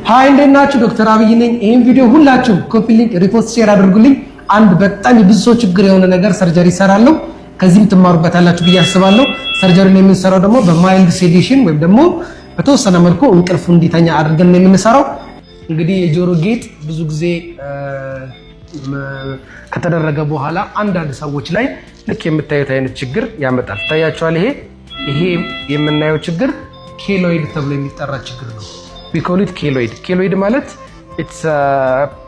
ሃይ እንዴት ናችሁ? ዶክተር አብይ ነኝ። ይሄን ቪዲዮ ሁላችሁም ኮፒ ሊንክ ሪፖስት ሼር አድርጉልኝ። አንድ በጣም የብዙ ሰው ችግር የሆነ ነገር ሰርጀሪ እሰራለሁ። ከዚህም ትማሩበታላችሁ ብዬ አስባለሁ። ሰርጀሪን የምንሰራው ደግሞ በማይልድ ሴዴሽን ወይም ደግሞ በተወሰነ መልኩ እንቅልፉ እንዲተኛ አድርገን ነው የምንሰራው። እንግዲህ የጆሮ ጌጥ ብዙ ጊዜ ከተደረገ በኋላ አንዳንድ ሰዎች ላይ ልክ የምታዩት አይነት ችግር ያመጣል። ታያችኋል። ይሄ የምናየው ችግር ኬሎይድ ተብሎ የሚጠራ ችግር ነው። we call it keloid. keloid ማለት it's a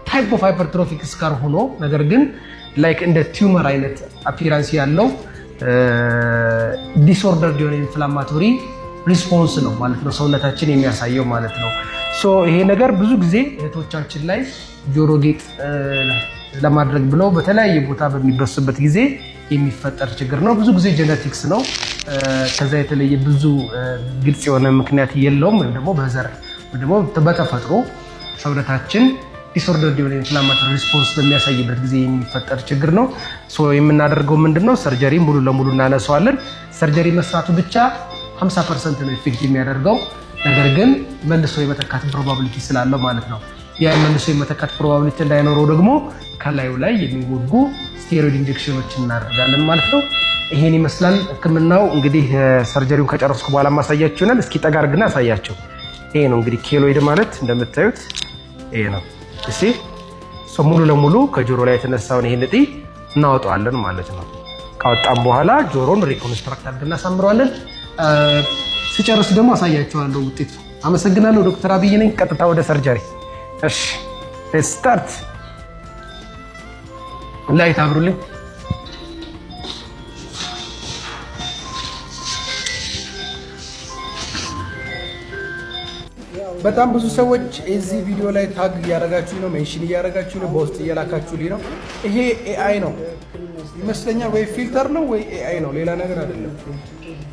type of hypertrophic scar ሆኖ ነገር ግን like እንደ ቲዩመር አይነት appearance ያለው disordered የሆነ inflammatory response ነው ማለት ነው ሰውነታችን የሚያሳየው ማለት ነው። ሶ ይሄ ነገር ብዙ ጊዜ እህቶቻችን ላይ ጆሮ ጌጥ ለማድረግ ብለው በተለያየ ቦታ በሚደርስበት ጊዜ የሚፈጠር ችግር ነው። ብዙ ጊዜ ጄኔቲክስ ነው። ከዛ የተለየ ብዙ ግልጽ የሆነ ምክንያት የለውም። ወይም ደግሞ በዘር ወይም ደግሞ በተፈጥሮ ሰውነታችን ዲስኦርደርድ የሆነ ኢንፍላማቶሪ ሪስፖንስ በሚያሳይበት ጊዜ የሚፈጠር ችግር ነው። ሶ የምናደርገው ምንድነው? ሰርጀሪ ሙሉ ለሙሉ እናነሳዋለን። ሰርጀሪ መስራቱ ብቻ 50% ነው ኢፌክት የሚያደርገው። ነገር ግን መልሶ የመተካት ፕሮባቢሊቲ ስላለው ማለት ነው። ያ መልሶ የመተካት ፕሮባቢሊቲ እንዳይኖረው ደግሞ ከላዩ ላይ የሚወጉ ስቴሮይድ ኢንጀክሽኖችን እናደርጋለን ማለት ነው። ይሄን ይመስላል ህክምናው። እንግዲህ ሰርጀሪውን ከጨረስኩ በኋላ ማሳያችሁ ይሆናል። እስኪ ጠጋ አድርግና አሳያቸው። ይሄ ነው እንግዲህ ኬሎይድ ማለት እንደምታዩት ይሄ ነው። እሺ ሙሉ ለሙሉ ከጆሮ ላይ የተነሳውን ይሄን እጢ እናወጣዋለን ማለት ነው። ካወጣን በኋላ ጆሮን ሪኮንስትራክት አድርገን እናሳምረዋለን። ሲጨርስ ደግሞ አሳያችኋለሁ ውጤቱ። አመሰግናለሁ። ዶክተር አብይ ነኝ። ቀጥታ ወደ ሰርጀሪ። እሺ ሌትስ ስታርት። ላይት አብሩልኝ። በጣም ብዙ ሰዎች እዚህ ቪዲዮ ላይ ታግ እያደረጋችሁ ነው፣ ሜንሽን እያደረጋችሁ ነው፣ በውስጥ እየላካችሁልኝ ነው። ይሄ ኤአይ ነው ይመስለኛል፣ ወይ ፊልተር ነው ወይ ኤአይ ነው፣ ሌላ ነገር አይደለም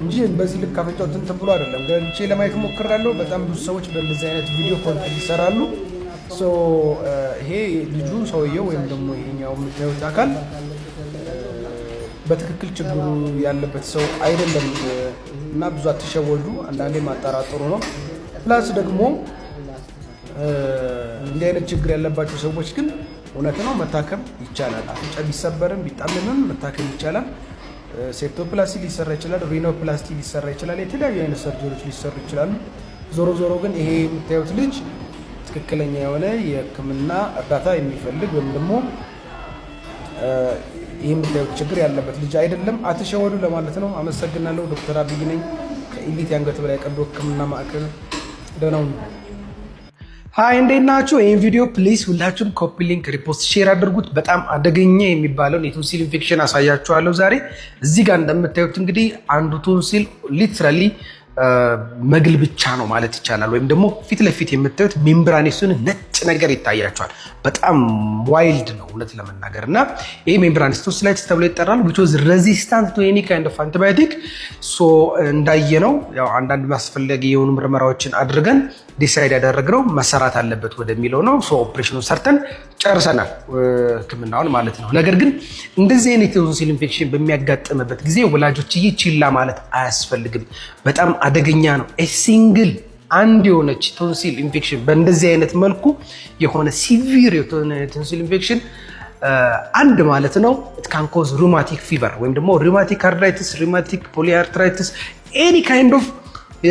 እንጂ በዚህ ልክ አፍንጫው እንትን ብሎ አይደለም። ገልጬ ለማየት ሞክሬያለሁ። በጣም ብዙ ሰዎች በእንደዚህ አይነት ቪዲዮ ኮንተንት ይሰራሉ። ሶ ይሄ ልጁ ሰውየው ወይም ደግሞ ይሄኛው የምታዩት አካል በትክክል ችግሩ ያለበት ሰው አይደለም እና ብዙ አትሸወዱ። አንዳንዴ ማጠራጠሩ ነው። ፕላስ ደግሞ እንዲህ አይነት ችግር ያለባቸው ሰዎች ግን እውነት ነው መታከም ይቻላል። አፍንጫ ቢሰበርም ቢጣመምም መታከም ይቻላል። ሴፕቶፕላስቲ ሊሰራ ይችላል። ሪኖፕላስቲ ሊሰራ ይችላል። የተለያዩ አይነት ሰርጀሪዎች ሊሰሩ ይችላሉ። ዞሮ ዞሮ ግን ይሄ የምታዩት ልጅ ትክክለኛ የሆነ የሕክምና እርዳታ የሚፈልግ ወይም ደግሞ ይህ የምታዩት ችግር ያለበት ልጅ አይደለም። አትሸወዱ ለማለት ነው። አመሰግናለሁ። ዶክተር አብይ ነኝ ከኢሊት የአንገት በላይ ቀዶ ሕክምና ማዕከል። ደህና ሁኑ። ሃይ እንዴት ናችሁ? ይህን ቪዲዮ ፕሊዝ ሁላችሁም ኮፒ ሊንክ ሪፖስት ሼር አድርጉት። በጣም አደገኛ የሚባለውን የቶንሲል ኢንፌክሽን አሳያችኋለሁ ዛሬ። እዚህ ጋር እንደምታዩት እንግዲህ አንዱ ቶንሲል ሊትራሊ መግል ብቻ ነው ማለት ይቻላል። ወይም ደግሞ ፊት ለፊት የምታዩት ሜምብራኔሱን ነጭ ነገር ይታያቸዋል። በጣም ዋይልድ ነው እውነት ለመናገር እና ይህ ሜምብራኔስ ቶንሲላይትስ ተብሎ ይጠራል። which was resistant to any kind of antibiotic so እንዳየነው ያው አንዳንድ ማስፈለጊ የሆኑ ምርመራዎችን አድርገን ዲሳይድ ያደረግነው መሰራት አለበት ወደሚለው ነው። ሶ ኦፕሬሽኑን ሰርተን ጨርሰናል ህክምናውን ማለት ነው። ነገር ግን እንደዚህ አይነት ቶንሲል ኢንፌክሽን በሚያጋጥምበት ጊዜ ወላጆችዬ ችላ ማለት አያስፈልግም። በጣም አደገኛ ነው። ሲንግል አንድ የሆነች ቶንሲል ኢንፌክሽን በእንደዚህ አይነት መልኩ የሆነ ሲቪር የሆነ ቶንሲል ኢንፌክሽን አንድ ማለት ነው it can cause rheumatic fever ወይም ደግሞ rheumatic arthritis, rheumatic polyarthritis, any kind of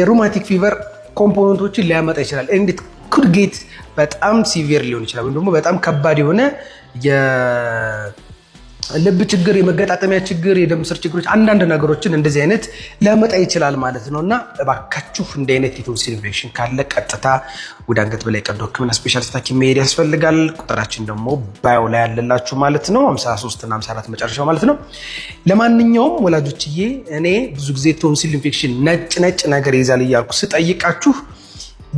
rheumatic fever ኮምፖነንቶችን ሊያመጣ ይችላል። እንዴት could get በጣም ሲቪር ሊሆን ይችላል ወይም ደግሞ በጣም ከባድ የሆነ ልብ ችግር፣ የመገጣጠሚያ ችግር፣ የደም ስር ችግሮች፣ አንዳንድ ነገሮችን እንደዚህ አይነት ሊያመጣ ይችላል ማለት ነው እና እባካችሁ እንደ አይነት የቶንሲል ኢንፌክሽን ካለ ቀጥታ ወደ አንገት በላይ ቀዶ ሕክምና ስፔሻሊስት ሐኪም መሄድ ያስፈልጋል። ቁጥራችን ደግሞ ባዮ ላይ ያለላችሁ ማለት ነው 53 እና 54 መጨረሻው ማለት ነው። ለማንኛውም ወላጆችዬ እኔ ብዙ ጊዜ ቶንሲል ኢንፌክሽን ነጭ ነገር ይዛል እያልኩ ስጠይቃችሁ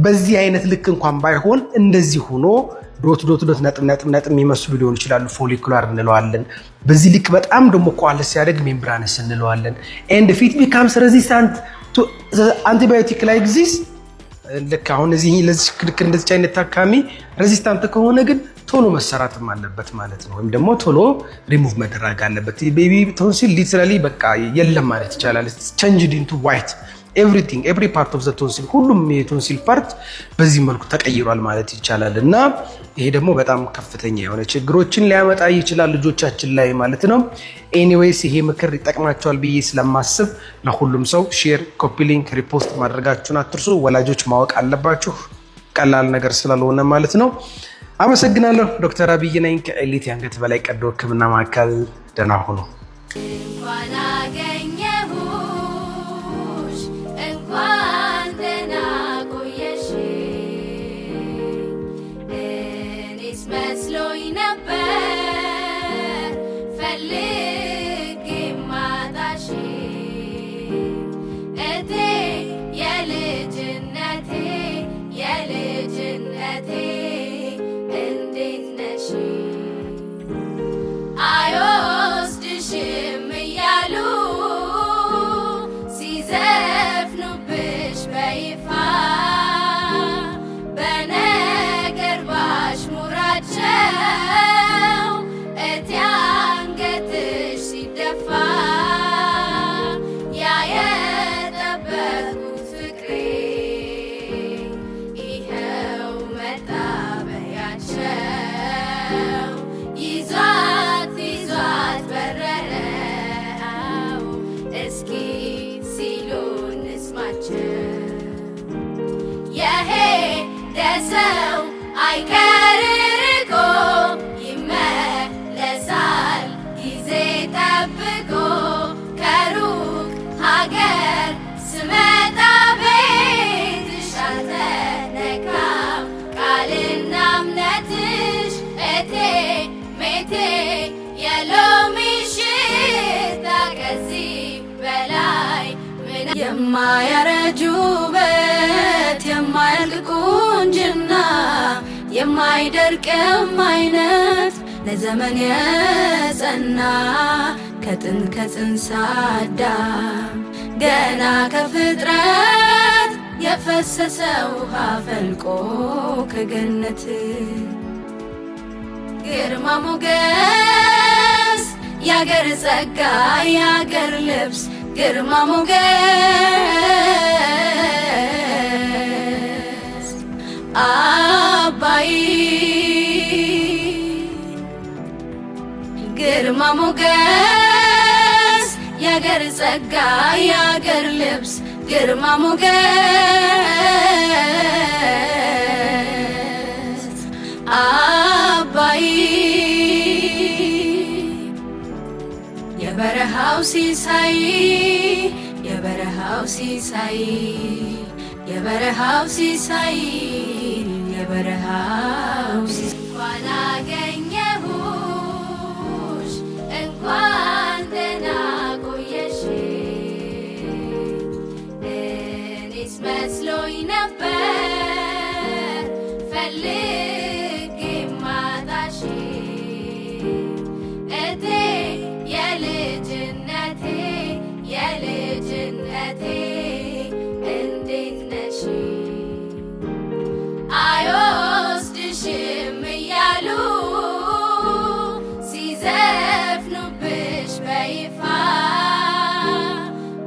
በዚህ አይነት ልክ እንኳን ባይሆን እንደዚህ ሆኖ ዶት ነጥብ የሚመስሉ ሊሆን ይችላሉ። ፎሊኩላር እንለዋለን። በዚህ ልክ በጣም ደግሞ ኳለስ ሲያደግ ሜምብራነስ እንለዋለን። ኤንድ ፊት ቢካምስ ሬዚስታንት ቱ አንቲባዮቲክ ላይክ ዚስ። ልክ አሁን እዚህ ልክ እንደዚህ አይነት ታካሚ ሬዚስታንት ከሆነ ግን ቶሎ መሰራትም አለበት ማለት ነው። ወይም ደግሞ ቶሎ ሪሙቭ መደረግ አለበት። ቤቢ ቶንሲል ሊትራሊ በቃ የለም ማለት ይቻላል። ቼንጅድ ኢንቱ ዋይት ኤቭሪ ፓርት ኦፍ ዘ ቶንሲል ሁሉም የቶንሲል ፓርት በዚህ መልኩ ተቀይሯል ማለት ይቻላል። እና ይሄ ደግሞ በጣም ከፍተኛ የሆነ ችግሮችን ሊያመጣ ይችላል ልጆቻችን ላይ ማለት ነው። ኤኒዌይስ ይሄ ምክር ይጠቅማቸዋል ብዬ ስለማስብ ለሁሉም ሰው ሼር፣ ኮፒ ሊንክ፣ ሪፖስት ማድረጋችሁን አትርሱ። ወላጆች ማወቅ አለባችሁ፣ ቀላል ነገር ስላልሆነ ማለት ነው። አመሰግናለሁ። ዶክተር አብይ ነኝ ከኤሊት የአንገት በላይ ቀዶ ሕክምና ማዕከል። ደህና ሁኑ። መስሎኝ ነበር ፈልጌ ማጣሽ እቴ የልጅነቴ እንዴት ነሽ አይወስድሽም እያሉ ሲዘፍኑብሽ በይፋ በነገር ባሽሙራቸው እቴ አንገትሽ ሲደፋ ያ የጠበቁት ፍቅሬ ይኸው መጣ በያቸው ይዟት በረረው እስኪ ሲሉ እንስማቸው የሄደ ሰው አይቀር ርቆ ይመለሳል ጊዜ ጠብቆ ከሩቅ ሀገር ስመጣ ቤትሽ አልተነካም ቃልና እምነትሽ እቴ ሜቴ የሎሚ ሽታ ከዚህ በላይ ምን የማያረጅ ውበት የማያልቅ ቁንጅና የማይደርቅም አይነት ለዘመን የጸና ከጽንሰ አዳም ገና ከፍጥረት የፈሰሰ ውሃ ፈልቆ ከገነት ግርማ ሞገስ ያገር ጸጋ ያገር ልብስ ግርማ ሞገስ አባይ ግርማ ሞገስ ያገር ጸጋ ያገር ልብስ ግርማ ሞገስ አባይ የበረሃው ሲሳይ የበረሃው ሲሳይ የበረሃው ሲሳይ የበረሃው እንኳን አገኘሁሽ እንኳን ደህና ቆየሽ እኔስ መስሎኝ ነበር ፈልጌ ማጣሽ እቴ የልጅነቴ እንዴት ነሽ አይወስድሽም እያሉ ሲዘፍኑብሽ በይፋ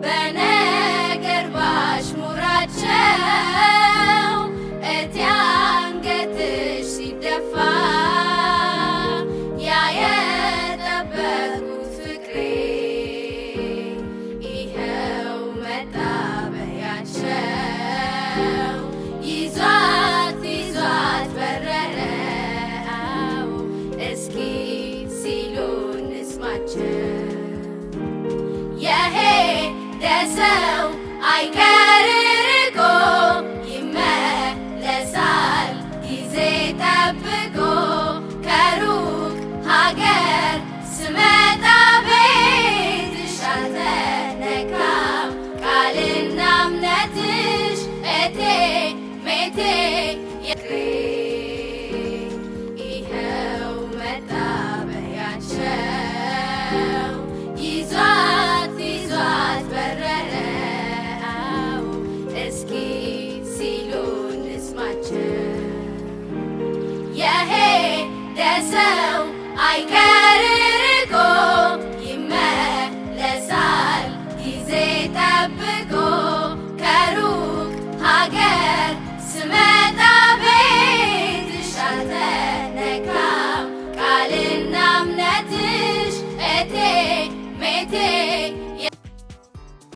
በነገር ባሽሙራቸው እቴ አንገትሽ ሲደፋ ያ የጠበቁት ፍቅሬ ይኸው መጣ በያቸው ይዟት በረረው እስኪ ሲሉ እንስማቸው የሄደ ሰው አይቀር ርቆ ይመለሳል ጊዜ ጠብቆ ከሩቅ ሀገር ስመጣ ቤትሽ አልተነካም ቃልና እምነትሽ እቴ ሜቴ ይኸው መጣ በያቸው ይዟት በረረው እስኪ ሲሉ እንስማቸው የሄደ ሰው አይቀር